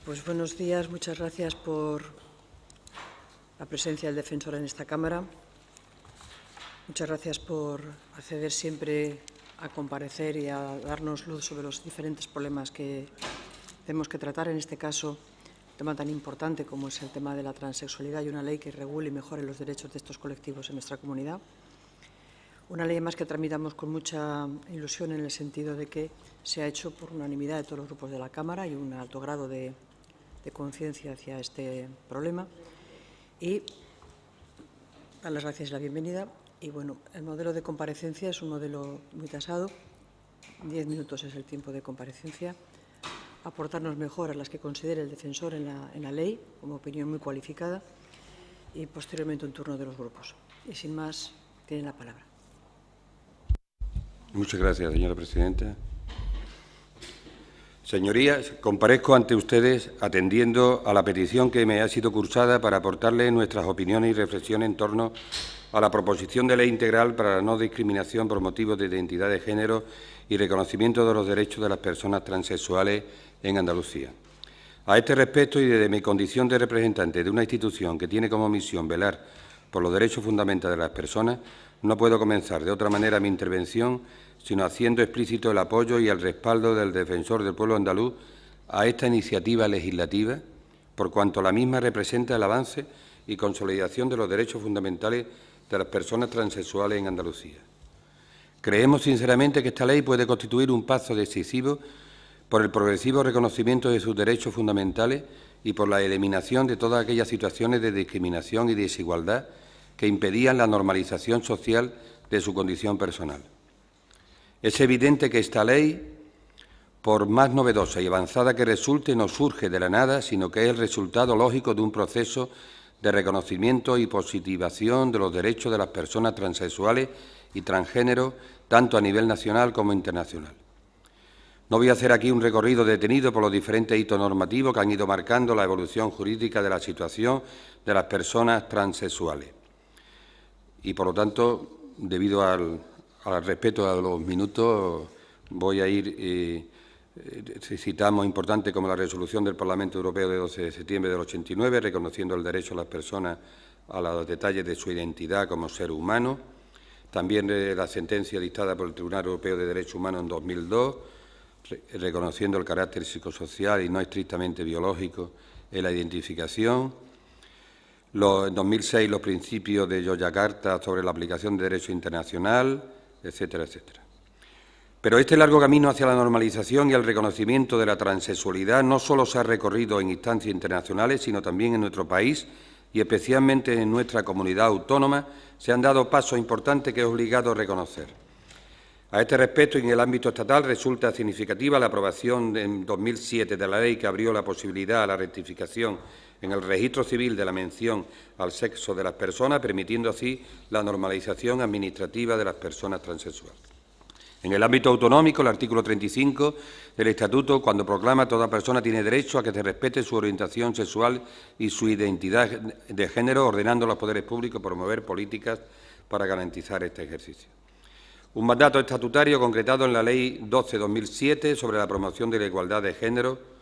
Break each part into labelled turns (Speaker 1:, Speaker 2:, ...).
Speaker 1: Pues buenos días, muchas gracias por la presencia del defensor en esta Cámara. Muchas gracias por acceder siempre a comparecer y a darnos luz sobre los diferentes problemas que tenemos que tratar. En este caso, un tema tan importante como es el tema de la transexualidad y una ley que regule y mejore los derechos de estos colectivos en nuestra comunidad. Una ley más que tramitamos con mucha ilusión en el sentido de que se ha hecho por unanimidad de todos los grupos de la Cámara y un alto grado de conciencia hacia este problema. Y dar las gracias y la bienvenida. Y bueno, el modelo de comparecencia es un modelo muy tasado. 10 minutos es el tiempo de comparecencia. Aportarnos mejoras las que considere el defensor en la ley, como opinión muy cualificada, y posteriormente un turno de los grupos. Y sin más, tienen la palabra.
Speaker 2: Muchas gracias, señora presidenta. Señorías, comparezco ante ustedes atendiendo a la petición que me ha sido cursada para aportarles nuestras opiniones y reflexiones en torno a la proposición de ley integral para la no discriminación por motivos de identidad de género y reconocimiento de los derechos de las personas transexuales en Andalucía. A este respecto, y desde mi condición de representante de una institución que tiene como misión velar por los derechos fundamentales de las personas, no puedo comenzar de otra manera mi intervención sino haciendo explícito el apoyo y el respaldo del Defensor del Pueblo andaluz a esta iniciativa legislativa, por cuanto la misma representa el avance y consolidación de los derechos fundamentales de las personas transexuales en Andalucía. Creemos sinceramente que esta ley puede constituir un paso decisivo por el progresivo reconocimiento de sus derechos fundamentales y por la eliminación de todas aquellas situaciones de discriminación y desigualdad que impedían la normalización social de su condición personal. Es evidente que esta ley, por más novedosa y avanzada que resulte, no surge de la nada, sino que es el resultado lógico de un proceso de reconocimiento y positivación de los derechos de las personas transexuales y transgénero, tanto a nivel nacional como internacional. No voy a hacer aquí un recorrido detenido por los diferentes hitos normativos que han ido marcando la evolución jurídica de la situación de las personas transexuales. Y, por lo tanto, debido al respeto a los minutos, voy a ir, citamos importantes como la resolución del Parlamento Europeo de 12 de septiembre del 89, reconociendo el derecho a las personas a los detalles de su identidad como ser humano, también la sentencia dictada por el Tribunal Europeo de Derechos Humanos en 2002, reconociendo el carácter psicosocial y no estrictamente biológico en la identificación. En 2006, los principios de Yogyakarta sobre la aplicación de derecho internacional, etcétera, etcétera. Pero este largo camino hacia la normalización y el reconocimiento de la transexualidad no solo se ha recorrido en instancias internacionales, sino también en nuestro país y especialmente en nuestra comunidad autónoma se han dado pasos importantes que es obligado a reconocer. A este respecto, y en el ámbito estatal, resulta significativa la aprobación en 2007 de la ley que abrió la posibilidad a la rectificación en el registro civil de la mención al sexo de las personas, permitiendo así la normalización administrativa de las personas transexuales. En el ámbito autonómico, el artículo 35 del Estatuto, cuando proclama toda persona tiene derecho a que se respete su orientación sexual y su identidad de género, ordenando a los poderes públicos promover políticas para garantizar este ejercicio. Un mandato estatutario concretado en la Ley 12/2007 sobre la promoción de la igualdad de género.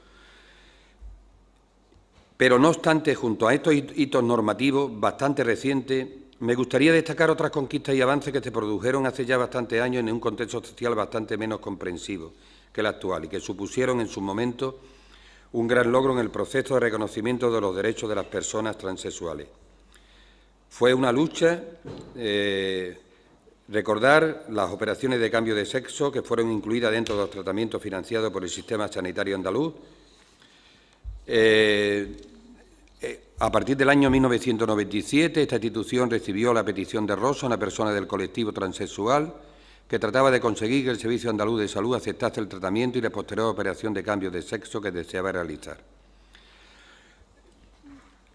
Speaker 2: Pero, no obstante, junto a estos hitos normativos bastante recientes, me gustaría destacar otras conquistas y avances que se produjeron hace ya bastantes años en un contexto social bastante menos comprensivo que el actual y que supusieron en su momento un gran logro en el proceso de reconocimiento de los derechos de las personas transexuales. Fue una lucha recordar las operaciones de cambio de sexo que fueron incluidas dentro de los tratamientos financiados por el sistema sanitario andaluz. A partir del año 1997, esta institución recibió la petición de Rosa, una persona del colectivo transexual, que trataba de conseguir que el Servicio Andaluz de Salud aceptase el tratamiento y la posterior operación de cambio de sexo que deseaba realizar.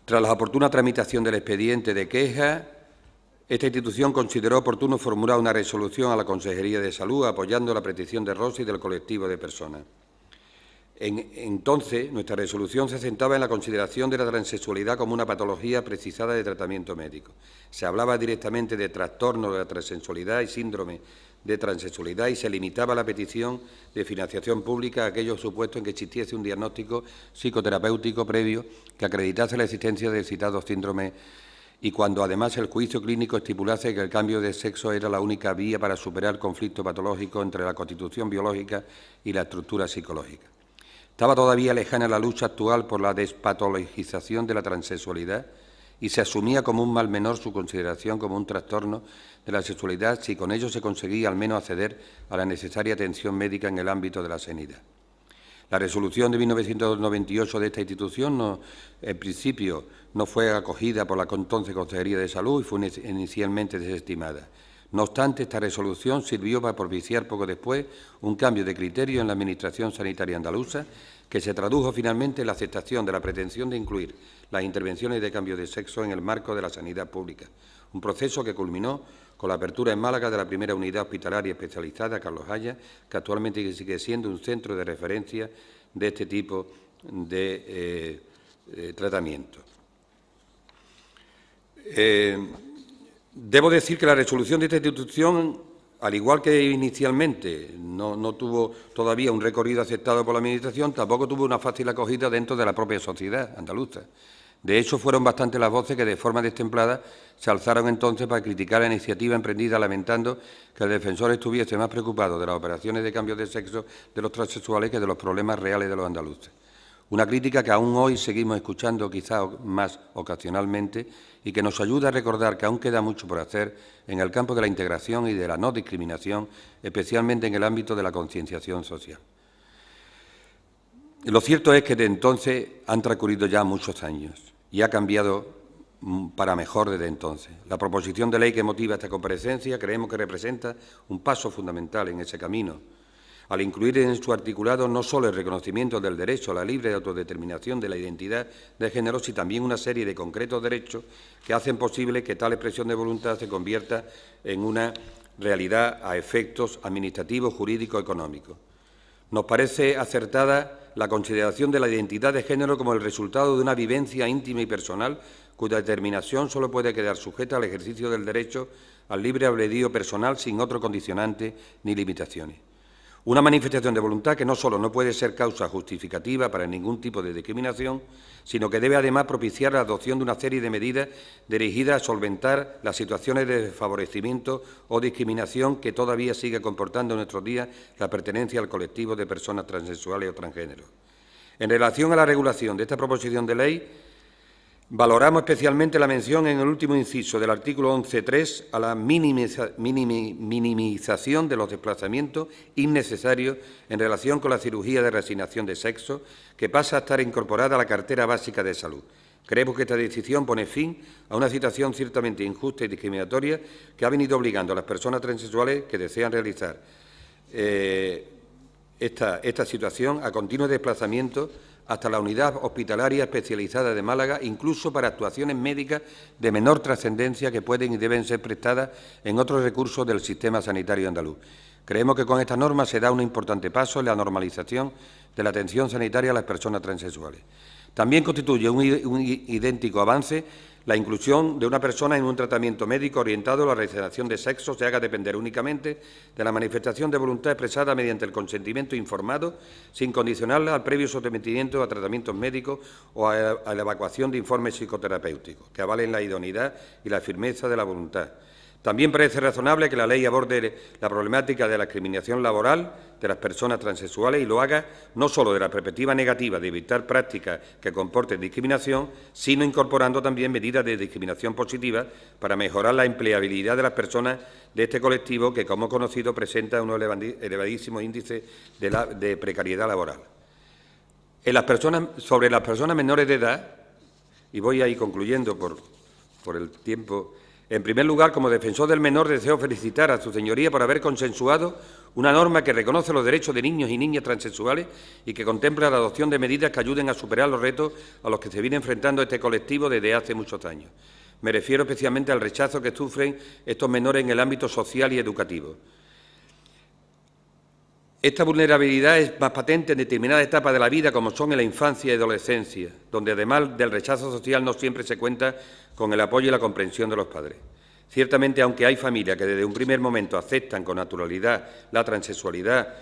Speaker 2: Tras la oportuna tramitación del expediente de queja, esta institución consideró oportuno formular una resolución a la Consejería de Salud apoyando la petición de Rosa y del colectivo de personas. Entonces, nuestra resolución se centraba en la consideración de la transexualidad como una patología precisada de tratamiento médico. Se hablaba directamente de trastorno de la transexualidad y síndrome de transexualidad y se limitaba la petición de financiación pública a aquellos supuestos en que existiese un diagnóstico psicoterapéutico previo que acreditase la existencia del citado síndrome y cuando además el juicio clínico estipulase que el cambio de sexo era la única vía para superar el conflicto patológico entre la constitución biológica y la estructura psicológica. Estaba todavía lejana la lucha actual por la despatologización de la transexualidad y se asumía como un mal menor su consideración como un trastorno de la sexualidad si con ello se conseguía al menos acceder a la necesaria atención médica en el ámbito de la sanidad. La resolución de 1998 de esta institución, en principio, no fue acogida por la entonces Consejería de Salud y fue inicialmente desestimada. No obstante, esta resolución sirvió para propiciar poco después un cambio de criterio en la Administración Sanitaria andaluza, que se tradujo finalmente en la aceptación de la pretensión de incluir las intervenciones de cambio de sexo en el marco de la sanidad pública, un proceso que culminó con la apertura en Málaga de la primera unidad hospitalaria especializada, Carlos Haya, que actualmente sigue siendo un centro de referencia de este tipo de tratamiento. Debo decir que la resolución de esta institución, al igual que inicialmente no tuvo todavía un recorrido aceptado por la Administración, tampoco tuvo una fácil acogida dentro de la propia sociedad andaluza. De hecho, fueron bastantes las voces que de forma destemplada se alzaron entonces para criticar la iniciativa emprendida, lamentando que el defensor estuviese más preocupado de las operaciones de cambio de sexo de los transexuales que de los problemas reales de los andaluces. Una crítica que aún hoy seguimos escuchando, quizás más ocasionalmente, y que nos ayuda a recordar que aún queda mucho por hacer en el campo de la integración y de la no discriminación, especialmente en el ámbito de la concienciación social. Lo cierto es que de entonces han transcurrido ya muchos años y ha cambiado para mejor desde entonces. La proposición de ley que motiva esta comparecencia creemos que representa un paso fundamental en ese camino, al incluir en su articulado no solo el reconocimiento del derecho a la libre autodeterminación de la identidad de género, sino también una serie de concretos derechos que hacen posible que tal expresión de voluntad se convierta en una realidad a efectos administrativos, jurídicos, económicos. Nos parece acertada la consideración de la identidad de género como el resultado de una vivencia íntima y personal cuya determinación solo puede quedar sujeta al ejercicio del derecho al libre albedrío personal sin otro condicionante ni limitaciones. Una manifestación de voluntad que no solo no puede ser causa justificativa para ningún tipo de discriminación, sino que debe además propiciar la adopción de una serie de medidas dirigidas a solventar las situaciones de desfavorecimiento o discriminación que todavía sigue comportando en nuestros días la pertenencia al colectivo de personas transexuales o transgénero. En relación a la regulación de esta proposición de ley, valoramos especialmente la mención en el último inciso del artículo 11.3 a la minimización de los desplazamientos innecesarios en relación con la cirugía de reasignación de sexo, que pasa a estar incorporada a la cartera básica de salud. Creemos que esta decisión pone fin a una situación ciertamente injusta y discriminatoria que ha venido obligando a las personas transexuales que desean realizar esta situación a continuos desplazamientos hasta la unidad hospitalaria especializada de Málaga, incluso para actuaciones médicas de menor trascendencia que pueden y deben ser prestadas en otros recursos del sistema sanitario andaluz. Creemos que con esta norma se da un importante paso en la normalización de la atención sanitaria a las personas transexuales. También constituye un idéntico avance la inclusión de una persona en un tratamiento médico orientado a la reasignación de sexo se haga depender únicamente de la manifestación de voluntad expresada mediante el consentimiento informado, sin condicionarla al previo sometimiento a tratamientos médicos o a la evacuación de informes psicoterapéuticos, que avalen la idoneidad y la firmeza de la voluntad. También parece razonable que la ley aborde la problemática de la discriminación laboral de las personas transexuales y lo haga no solo de la perspectiva negativa de evitar prácticas que comporten discriminación, sino incorporando también medidas de discriminación positiva para mejorar la empleabilidad de las personas de este colectivo que, como conocido, presenta unos elevadísimos índices de precariedad laboral. Sobre las personas menores de edad, y voy a ir concluyendo por el tiempo. En primer lugar, como defensor del menor, deseo felicitar a su señoría por haber consensuado una norma que reconoce los derechos de niños y niñas transexuales y que contempla la adopción de medidas que ayuden a superar los retos a los que se viene enfrentando este colectivo desde hace muchos años. Me refiero especialmente al rechazo que sufren estos menores en el ámbito social y educativo. Esta vulnerabilidad es más patente en determinadas etapas de la vida, como son en la infancia y adolescencia, donde además del rechazo social no siempre se cuenta con el apoyo y la comprensión de los padres. Ciertamente, aunque hay familias que desde un primer momento aceptan con naturalidad la transexualidad,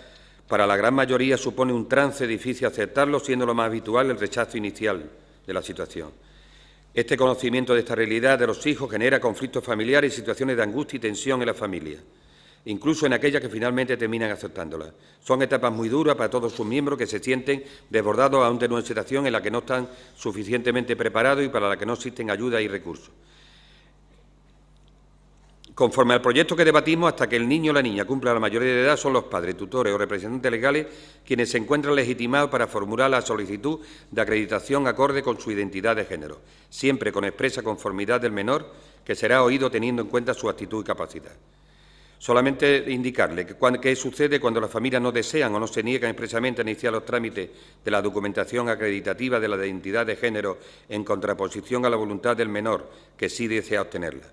Speaker 2: para la gran mayoría supone un trance difícil aceptarlo, siendo lo más habitual el rechazo inicial de la situación. Este conocimiento de esta realidad de los hijos genera conflictos familiares y situaciones de angustia y tensión en la familia, incluso en aquellas que finalmente terminan aceptándolas. Son etapas muy duras para todos sus miembros que se sienten desbordados aún de una situación en la que no están suficientemente preparados y para la que no existen ayuda y recursos. Conforme al proyecto que debatimos, hasta que el niño o la niña cumpla la mayoría de edad, son los padres, tutores o representantes legales quienes se encuentran legitimados para formular la solicitud de acreditación acorde con su identidad de género, siempre con expresa conformidad del menor, que será oído teniendo en cuenta su actitud y capacidad. Solamente indicarle qué sucede cuando las familias no desean o no se niegan expresamente a iniciar los trámites de la documentación acreditativa de la identidad de género en contraposición a la voluntad del menor, que sí desea obtenerla.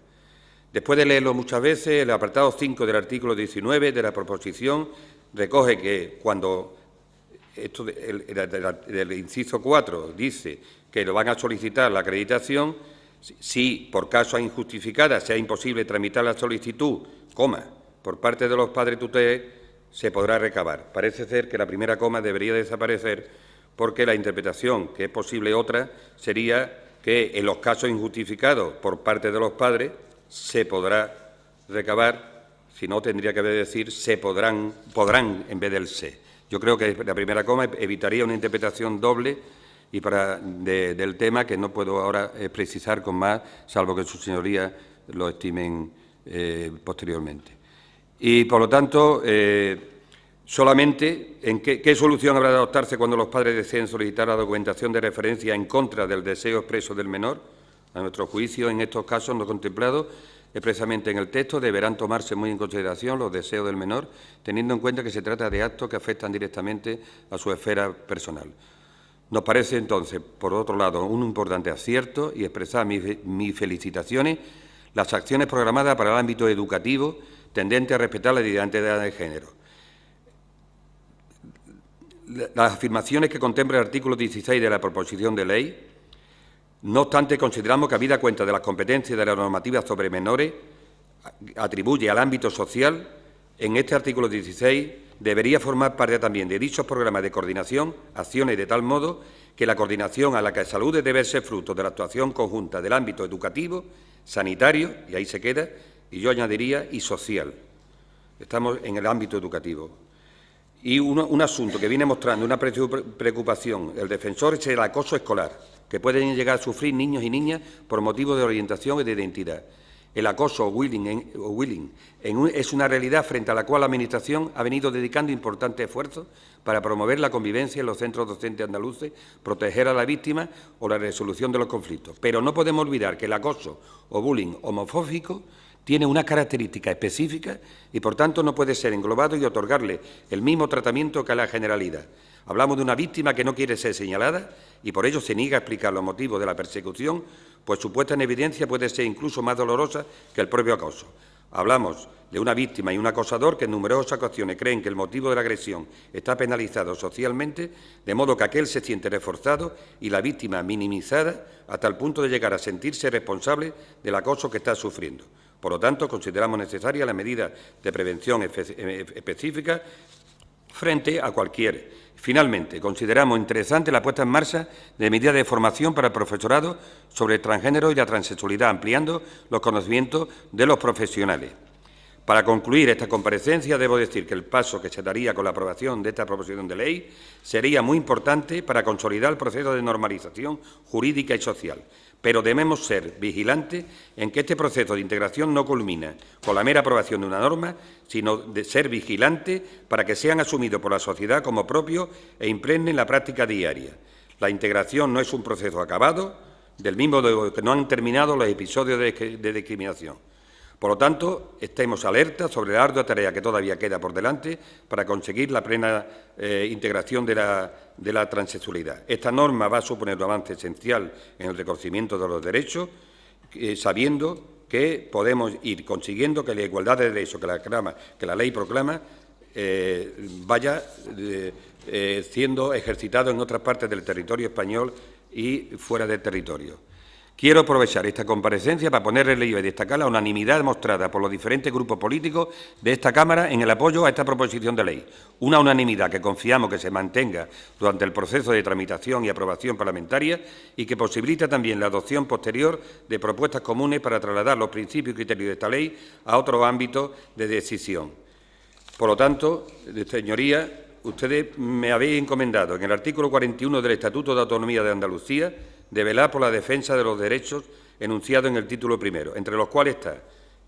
Speaker 2: Después de leerlo muchas veces, el apartado 5 del artículo 19 de la proposición recoge que cuando esto del inciso 4 dice que lo van a solicitar la acreditación, si por causa injustificada sea imposible tramitar la solicitud, por parte de los padres tutores, se podrá recabar. Parece ser que la primera coma debería desaparecer porque la interpretación, que es posible otra, sería que en los casos injustificados por parte de los padres se podrá recabar, si no tendría que decir se podrán en vez del se. Yo creo que la primera coma evitaría una interpretación doble y del tema que no puedo ahora precisar con más, salvo que sus señorías lo estimen posteriormente. Y, por lo tanto, solamente en qué solución habrá de adoptarse cuando los padres deseen solicitar la documentación de referencia en contra del deseo expreso del menor. A nuestro juicio, en estos casos no contemplados expresamente en el texto, deberán tomarse muy en consideración los deseos del menor, teniendo en cuenta que se trata de actos que afectan directamente a su esfera personal. Nos parece, entonces, por otro lado, un importante acierto y expresar mis felicitaciones las acciones programadas para el ámbito educativo tendentes a respetar la identidad de género. Las afirmaciones que contempla el artículo 16 de la proposición de ley. No obstante, consideramos que, habida cuenta de las competencias de la normativa sobre menores, atribuye al ámbito social, en este artículo 16, debería formar parte también de dichos programas de coordinación, acciones de tal modo que la coordinación a la que se alude debe ser fruto de la actuación conjunta del ámbito educativo, sanitario, y ahí se queda, y yo añadiría, y social. Estamos en el ámbito educativo. Y un asunto que viene mostrando una preocupación el defensor es el acoso escolar, que pueden llegar a sufrir niños y niñas por motivos de orientación y de identidad. El acoso o bullying es una realidad frente a la cual la Administración ha venido dedicando importantes esfuerzos para promover la convivencia en los centros docentes andaluces, proteger a la víctima o la resolución de los conflictos. Pero no podemos olvidar que el acoso o bullying homofóbico tiene una característica específica y, por tanto, no puede ser englobado y otorgarle el mismo tratamiento que a la generalidad. Hablamos de una víctima que no quiere ser señalada y por ello se niega a explicar los motivos de la persecución, pues su puesta en evidencia puede ser incluso más dolorosa que el propio acoso. Hablamos de una víctima y un acosador que en numerosas ocasiones creen que el motivo de la agresión está penalizado socialmente, de modo que aquel se siente reforzado y la víctima minimizada hasta el punto de llegar a sentirse responsable del acoso que está sufriendo. Por lo tanto, consideramos necesaria la medida de prevención específica frente a cualquier. Finalmente, consideramos interesante la puesta en marcha de medidas de formación para el profesorado sobre el transgénero y la transexualidad, ampliando los conocimientos de los profesionales. Para concluir esta comparecencia, debo decir que el paso que se daría con la aprobación de esta proposición de ley sería muy importante para consolidar el proceso de normalización jurídica y social, pero debemos ser vigilantes en que este proceso de integración no culmina con la mera aprobación de una norma, sino de ser vigilantes para que sean asumidos por la sociedad como propios e impregnen la práctica diaria. La integración no es un proceso acabado, del mismo modo que no han terminado los episodios de discriminación. Por lo tanto, estemos alertas sobre la ardua tarea que todavía queda por delante para conseguir la plena integración de la transexualidad. Esta norma va a suponer un avance esencial en el reconocimiento de los derechos, sabiendo que podemos ir consiguiendo que la igualdad de derechos que la ley proclama vaya siendo ejercitado en otras partes del territorio español y fuera del territorio. Quiero aprovechar esta comparecencia para poner en relieve y destacar la unanimidad mostrada por los diferentes grupos políticos de esta Cámara en el apoyo a esta proposición de ley. Una unanimidad que confiamos que se mantenga durante el proceso de tramitación y aprobación parlamentaria y que posibilita también la adopción posterior de propuestas comunes para trasladar los principios y criterios de esta ley a otros ámbitos de decisión. Por lo tanto, señorías, ustedes me habéis encomendado en el artículo 41 del Estatuto de Autonomía de Andalucía de velar por la defensa de los derechos enunciados en el título primero, entre los cuales está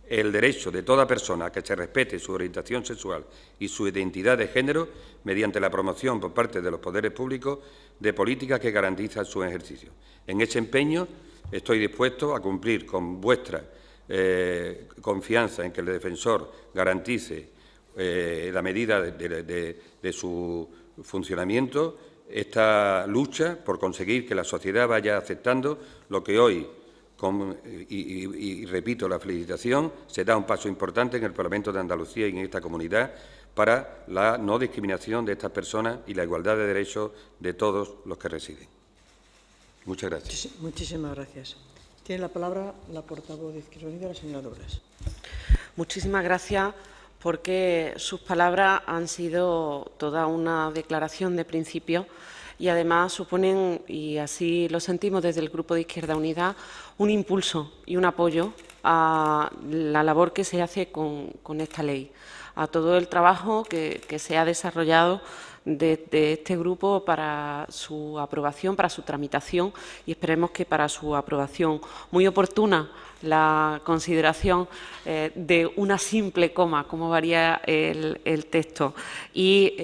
Speaker 2: el derecho de toda persona a que se respete su orientación sexual y su identidad de género mediante la promoción por parte de los poderes públicos de políticas que garantizan su ejercicio. En ese empeño estoy dispuesto a cumplir con vuestra confianza en que el defensor garantice la medida de su funcionamiento, esta lucha por conseguir que la sociedad vaya aceptando lo que hoy, y repito la felicitación, se da un paso importante en el Parlamento de Andalucía y en esta comunidad para la no discriminación de estas personas y la igualdad de derechos de todos los que residen. Muchas gracias.
Speaker 1: Muchísimas gracias. Tiene la palabra la portavoz de Izquierda Unida, la señora Dobras.
Speaker 3: Muchísimas gracias, porque sus palabras han sido toda una declaración de principio y además suponen, y así lo sentimos desde el Grupo de Izquierda Unida, un impulso y un apoyo a la labor que se hace con esta ley, a todo el trabajo que se ha desarrollado de este grupo para su aprobación, para su tramitación y esperemos que para su aprobación. Muy oportuna la consideración de una simple coma, como varía el texto, y,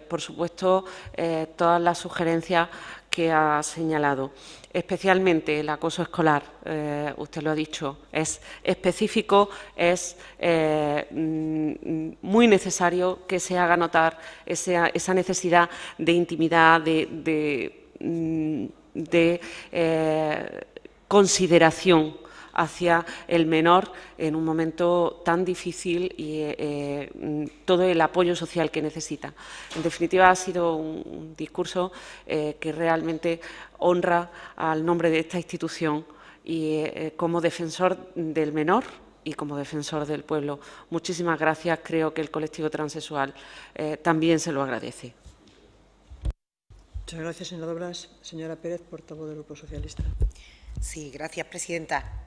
Speaker 3: por supuesto, todas las sugerencias que ha señalado. Especialmente el acoso escolar, usted lo ha dicho, es específico, es muy necesario que se haga notar esa necesidad de intimidad, de consideración hacia el menor en un momento tan difícil y todo el apoyo social que necesita. En definitiva, ha sido un discurso que realmente honra al nombre de esta institución y como defensor del menor y como defensor del pueblo. Muchísimas gracias. Creo que el colectivo transexual también se lo agradece.
Speaker 1: Muchas gracias, señora Dobras. Señora Pérez, portavoz del Grupo Socialista.
Speaker 4: Sí, gracias, presidenta.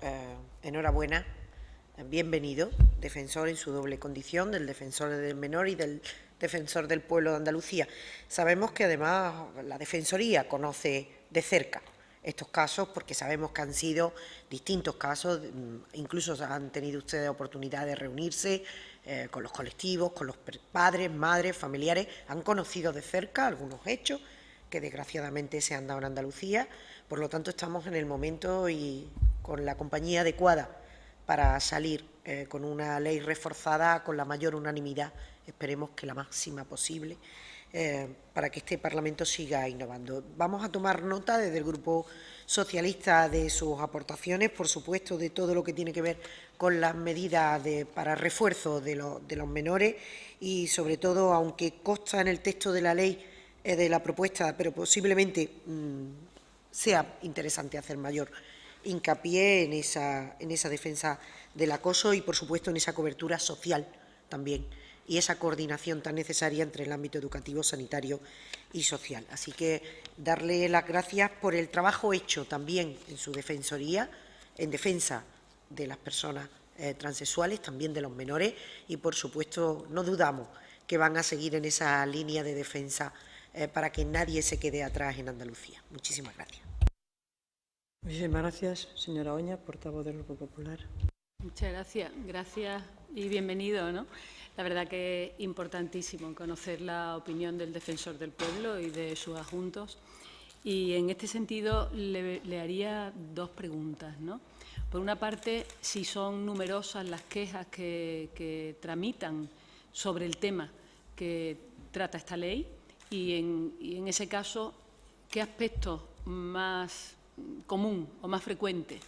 Speaker 4: Enhorabuena. Bienvenido, defensor en su doble condición, del defensor del menor y del defensor del pueblo de Andalucía. Sabemos que, además, la Defensoría conoce de cerca estos casos porque sabemos que han sido distintos casos, incluso han tenido ustedes oportunidad de reunirse con los colectivos, con los padres, madres, familiares, han conocido de cerca algunos hechos que desgraciadamente se han dado en Andalucía. Por lo tanto, estamos en el momento y con la compañía adecuada para salir con una ley reforzada con la mayor unanimidad, esperemos que la máxima posible, para que este Parlamento siga innovando. Vamos a tomar nota desde el Grupo Socialista de sus aportaciones, por supuesto, de todo lo que tiene que ver con las medidas para refuerzo de los menores y, sobre todo, aunque consta en el texto de la ley, de la propuesta, pero posiblemente sea interesante hacer mayor hincapié en esa defensa del acoso y, por supuesto, en esa cobertura social también y esa coordinación tan necesaria entre el ámbito educativo, sanitario y social. Así que darle las gracias por el trabajo hecho también en su defensoría, en defensa de las personas transexuales, también de los menores y, por supuesto, no dudamos que van a seguir en esa línea de defensa para que nadie se quede atrás en Andalucía. Muchísimas gracias.
Speaker 1: Muchísimas gracias, señora Oña, portavoz del Grupo Popular.
Speaker 5: Muchas gracias. Gracias y bienvenido, ¿no? La verdad que es importantísimo conocer la opinión del defensor del pueblo y de sus adjuntos. Y en este sentido le haría dos preguntas, ¿no? Por una parte, si son numerosas las quejas que tramitan sobre el tema que trata esta ley y en ese caso, ¿qué aspectos más común o más frecuente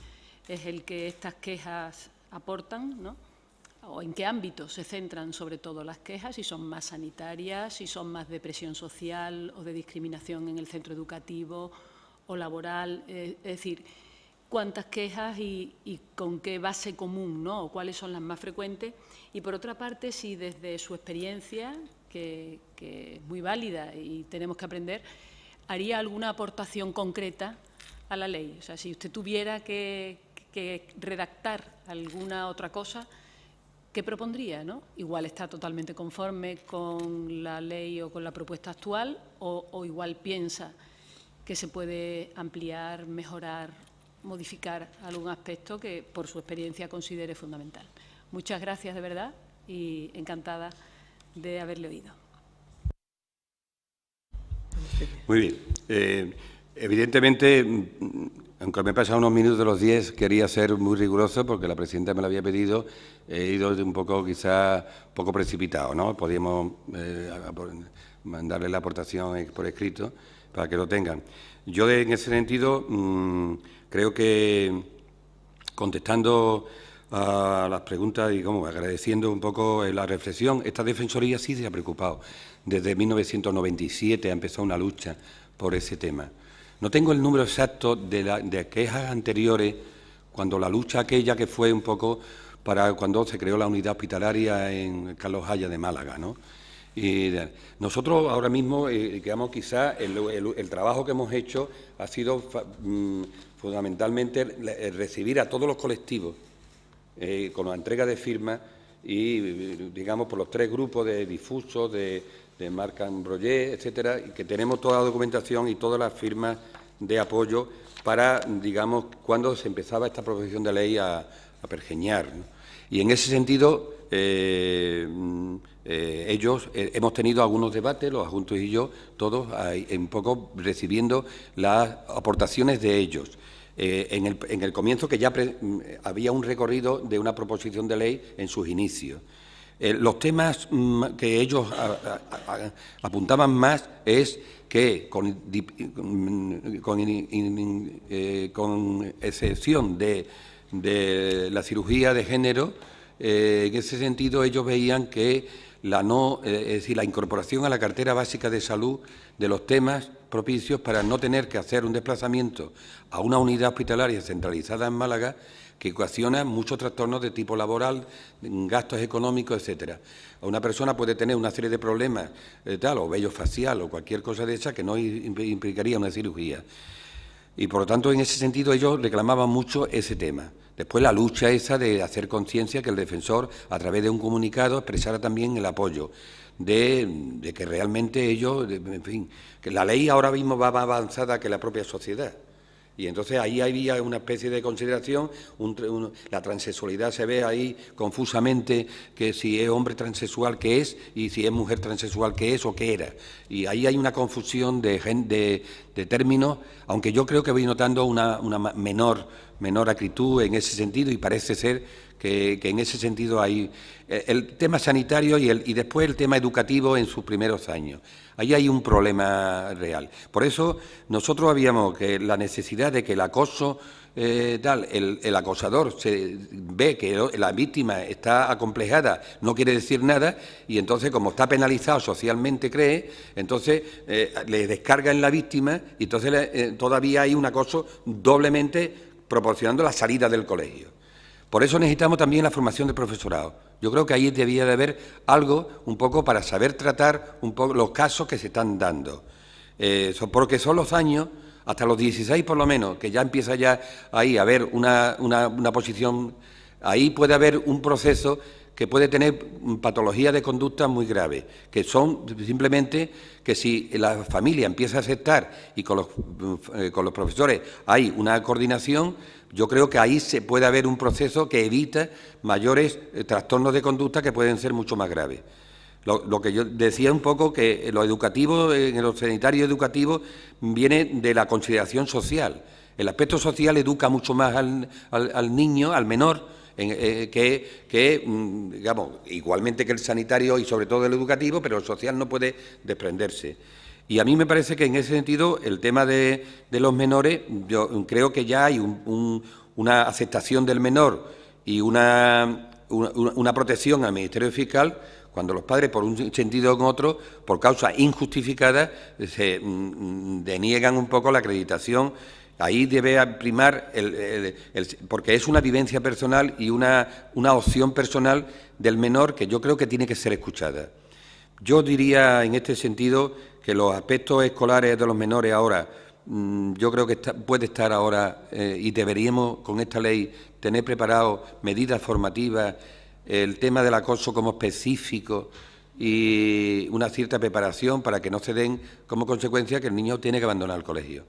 Speaker 5: es el que estas quejas aportan, ¿no? O en qué ámbitos se centran sobre todo las quejas, si son más sanitarias, si son más de presión social o de discriminación en el centro educativo o laboral, es decir, cuántas quejas y con qué base común, ¿no? O cuáles son las más frecuentes. Y, por otra parte, si desde su experiencia, que es muy válida y tenemos que aprender, haría alguna aportación concreta a la ley. O sea, si usted tuviera que redactar alguna otra cosa, ¿qué propondría, no? Igual está totalmente conforme con la ley o con la propuesta actual, o igual piensa que se puede ampliar, mejorar, modificar algún aspecto que, por su experiencia, considere fundamental. Muchas gracias, de verdad, y encantada de haberle oído.
Speaker 2: Muy bien. Evidentemente, aunque me he pasado unos minutos de los 10, quería ser muy riguroso porque la presidenta me lo había pedido. He ido un poco, quizás, poco precipitado, ¿no? Podíamos mandarle la aportación por escrito para que lo tengan. Yo, en ese sentido, creo que, contestando a las preguntas y agradeciendo un poco la reflexión, esta Defensoría sí se ha preocupado. Desde 1997 ha empezado una lucha por ese tema. No tengo el número exacto de quejas anteriores, cuando la lucha aquella que fue un poco para cuando se creó la unidad hospitalaria en Carlos Haya de Málaga, ¿no? Y nosotros ahora mismo, digamos, quizás el trabajo que hemos hecho ha sido fundamentalmente recibir a todos los colectivos con la entrega de firmas y, digamos, por los 3 grupos de difusos, de Marc Ambroyer, etcétera, y que tenemos toda la documentación y todas las firmas de apoyo para, digamos, cuando se empezaba esta proposición de ley a pergeñar, ¿no? Y en ese sentido, ellos hemos tenido algunos debates, los adjuntos y yo, todos, un poco recibiendo las aportaciones de ellos. En el comienzo, que ya había un recorrido de una proposición de ley en sus inicios. Los temas que ellos apuntaban más es que, con excepción de la cirugía de género, en ese sentido ellos veían que es decir, la incorporación a la cartera básica de salud de los temas propicios para no tener que hacer un desplazamiento a una unidad hospitalaria centralizada en Málaga, que ocasiona muchos trastornos de tipo laboral, gastos económicos, etcétera. Una persona puede tener una serie de problemas, o vello facial o cualquier cosa de esa que no implicaría una cirugía. Y, por lo tanto, en ese sentido, ellos reclamaban mucho ese tema. Después, la lucha esa de hacer conciencia, que el defensor, a través de un comunicado, expresara también el apoyo de que realmente ellos, en fin, que la ley ahora mismo va más avanzada que la propia sociedad. Y entonces ahí había una especie de consideración, la transexualidad se ve ahí confusamente, que si es hombre transexual, ¿qué es? Y si es mujer transexual, ¿qué es o qué era? Y ahí hay una confusión de términos, aunque yo creo que voy notando una menor acritud en ese sentido, y parece ser que en ese sentido hay el tema sanitario y después el tema educativo en sus primeros años. Ahí hay un problema real. Por eso nosotros habíamos que la necesidad de que el acoso, el acosador se ve que la víctima está acomplejada, no quiere decir nada, y entonces, como está penalizado socialmente, entonces le descarga en la víctima, y entonces todavía hay un acoso doblemente proporcionando la salida del colegio. Por eso necesitamos también la formación del profesorado. Yo creo que ahí debía de haber algo un poco para saber tratar un poco los casos que se están dando. Porque son los años, hasta los 16 por lo menos, que ya empieza ya ahí a haber una posición, ahí puede haber un proceso que puede tener patologías de conducta muy graves, que son simplemente que si la familia empieza a aceptar y con los profesores hay una coordinación, yo creo que ahí se puede haber un proceso que evita mayores trastornos de conducta que pueden ser mucho más graves. Lo que yo decía un poco, que lo educativo, en lo sanitario educativo, viene de la consideración social. El aspecto social educa mucho más al niño, al menor, digamos, igualmente que el sanitario y sobre todo el educativo, pero el social no puede desprenderse. Y a mí me parece que en ese sentido el tema de los menores, yo creo que ya hay una aceptación del menor y una protección al Ministerio Fiscal cuando los padres, por un sentido o en otro, por causa injustificada, se deniegan un poco la acreditación Ahí debe primar, porque es una vivencia personal y una opción personal del menor que yo creo que tiene que ser escuchada. Yo diría en este sentido que los aspectos escolares de los menores ahora, yo creo que puede estar ahora y deberíamos con esta ley tener preparados medidas formativas, el tema del acoso como específico y una cierta preparación para que no se den como consecuencia que el niño tiene que abandonar el colegio.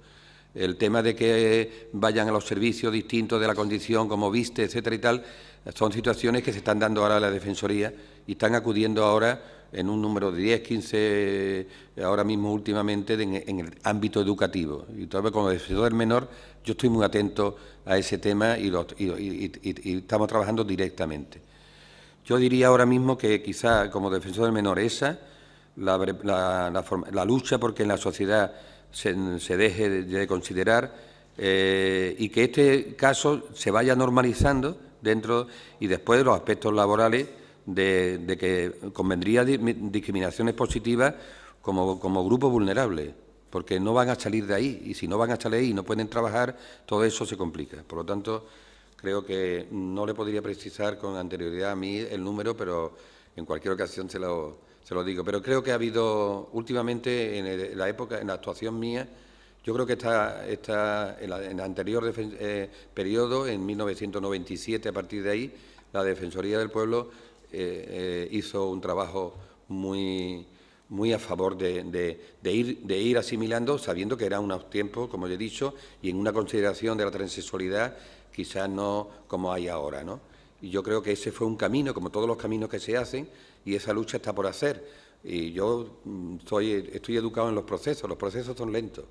Speaker 2: El tema de que vayan a los servicios distintos de la condición, como viste, etcétera y tal, son situaciones que se están dando ahora a la Defensoría y están acudiendo ahora en un número de 10, 15, ahora mismo últimamente, en el ámbito educativo. Y todavía como defensor del menor, yo estoy muy atento a ese tema y estamos trabajando directamente. Yo diría ahora mismo que quizá como defensor del menor la lucha porque en la sociedad se deje de considerar y que este caso se vaya normalizando dentro y después de los aspectos laborales de que convendría discriminaciones positivas como grupo vulnerable, porque no van a salir de ahí y si no van a salir ahí y no pueden trabajar, todo eso se complica. Por lo tanto, creo que no le podría precisar con anterioridad a mí el número, pero en cualquier ocasión se lo digo. Pero creo que ha habido últimamente, en la actuación mía, yo creo que en el anterior periodo, en 1997, a partir de ahí, la Defensoría del Pueblo hizo un trabajo muy a favor de ir asimilando, sabiendo que eran unos tiempos, como ya he dicho, y en una consideración de la transexualidad quizás no como hay ahora, ¿no? Y yo creo que ese fue un camino, como todos los caminos que se hacen, y esa lucha está por hacer. Y yo estoy educado en los procesos son lentos.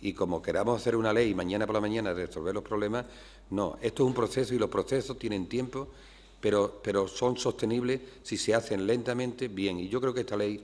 Speaker 2: Y como queramos hacer una ley mañana por la mañana resolver los problemas, no. Esto es un proceso y los procesos tienen tiempo, pero son sostenibles si se hacen lentamente, bien. Y yo creo que esta ley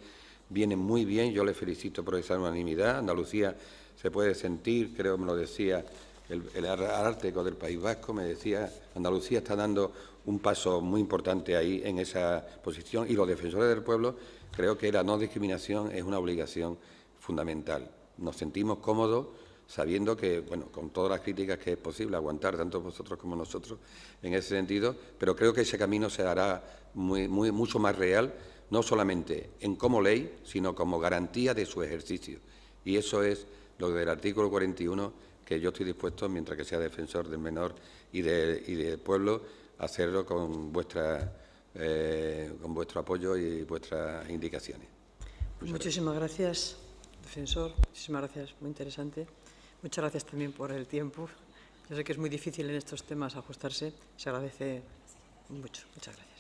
Speaker 2: viene muy bien, yo le felicito por esa unanimidad. Andalucía se puede sentir, creo que me lo decía el Ararteko del País Vasco, me decía, Andalucía está dando un paso muy importante ahí en esa posición y los defensores del pueblo creo que la no discriminación es una obligación fundamental. Nos sentimos cómodos sabiendo que, bueno, con todas las críticas que es posible aguantar, tanto vosotros como nosotros, en ese sentido, pero creo que ese camino se hará mucho más real, no solamente en como ley, sino como garantía de su ejercicio. Y eso es lo del artículo 41, que yo estoy dispuesto, mientras que sea defensor del menor y del pueblo, a hacerlo con vuestro apoyo y vuestras indicaciones.
Speaker 1: Muchísimas gracias, defensor. Muchísimas gracias, muy interesante. Muchas gracias también por el tiempo. Yo sé que es muy difícil en estos temas ajustarse. Se agradece mucho. Muchas gracias.